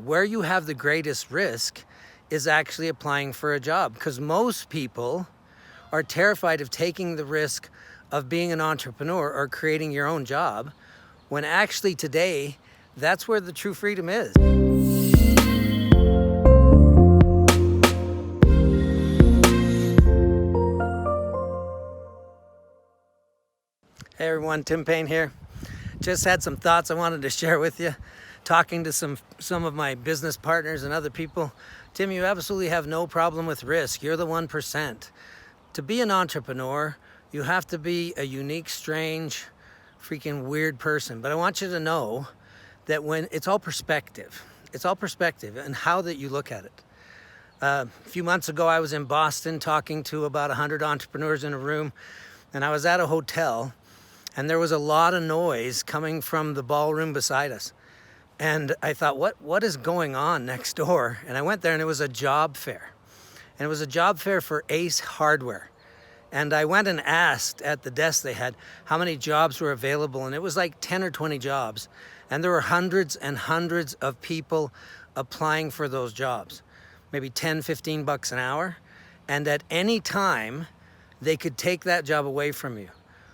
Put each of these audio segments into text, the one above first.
Where you have the greatest risk is actually applying for a job, because most people are terrified of taking the risk of being an entrepreneur or creating your own job, when actually today, that's where the true freedom is. Hey everyone, Tim Payne here. Just had some thoughts I wanted to share with you. Talking to some of my business partners and other people. Tim, you absolutely have no problem with risk. You're the 1%. To be an entrepreneur, you have to be a unique, strange, freaking weird person. But I want you to know that when it's all perspective and how that you look at it. A few months ago, I was in Boston talking to about 100 entrepreneurs in a room, and I was at a hotel, and there was a lot of noise coming from the ballroom beside us. And I thought, what is going on next door? And I went there, and it was a job fair. And it was a job fair for Ace Hardware. And I went and asked at the desk they had how many jobs were available, and it was like 10 or 20 jobs. And there were hundreds and hundreds of people applying for those jobs, maybe 10, 15 bucks an hour. And at any time, they could take that job away from you.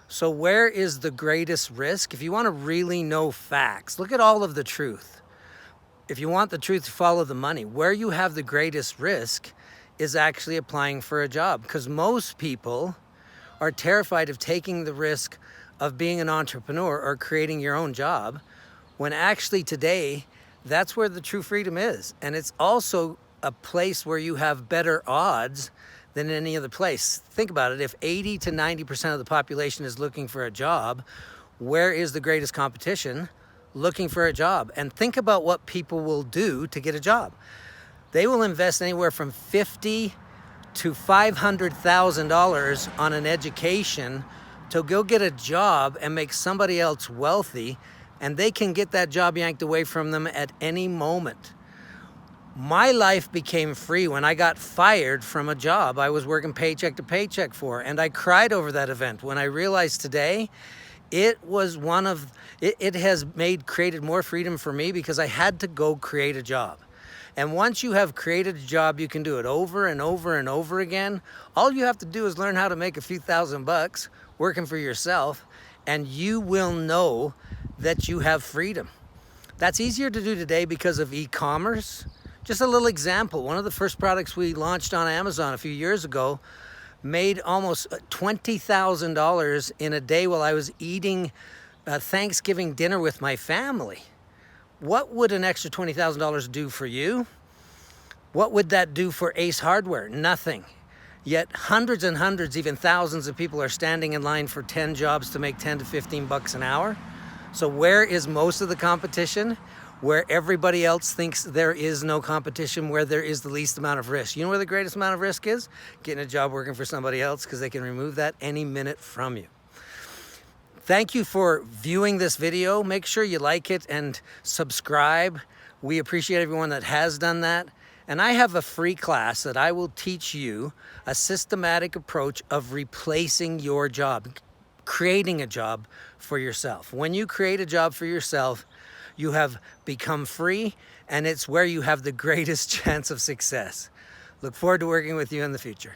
So where is the greatest risk? If you want to really know facts, look at all of the truth. If you want the truth, follow the money. Where you have the greatest risk is actually applying for a job, because most people are terrified of taking the risk of being an entrepreneur or creating your own job, when actually today, that's where the true freedom is. And it's also a place where you have better odds than any other place. Think about it. If 80 to 90% of the population is looking for a job, where is the greatest competition? Looking for a job. And think about what people will do to get a job. They will invest anywhere from $50,000 to $500,000 on an education to go get a job and make somebody else wealthy, and they can get that job yanked away from them at any moment. My life became free when I got fired from a job I was working paycheck to paycheck for. And I cried over that event when I realized today it was it has created more freedom for me, because I had to go create a job. And once you have created a job, you can do it over and over and over again. All you have to do is learn how to make a few $1,000 working for yourself, and you will know that you have freedom. That's easier to do today because of e-commerce. Just a little example, one of the first products we launched on Amazon a few years ago made almost $20,000 in a day while I was eating Thanksgiving dinner with my family. What would an extra $20,000 do for you? What would that do for Ace Hardware? Nothing. Yet hundreds and hundreds, even thousands of people are standing in line for 10 jobs to make 10 to 15 bucks an hour. So where is most of the competition? Where everybody else thinks there is no competition, where there is the least amount of risk. You know where the greatest amount of risk is? Getting a job working for somebody else, because they can remove that any minute from you. Thank you for viewing this video. Make sure you like it and subscribe. We appreciate everyone that has done that. And I have a free class that I will teach you a systematic approach of replacing your job, creating a job for yourself. When you create a job for yourself, you have become free, and it's where you have the greatest chance of success. Look forward to working with you in the future.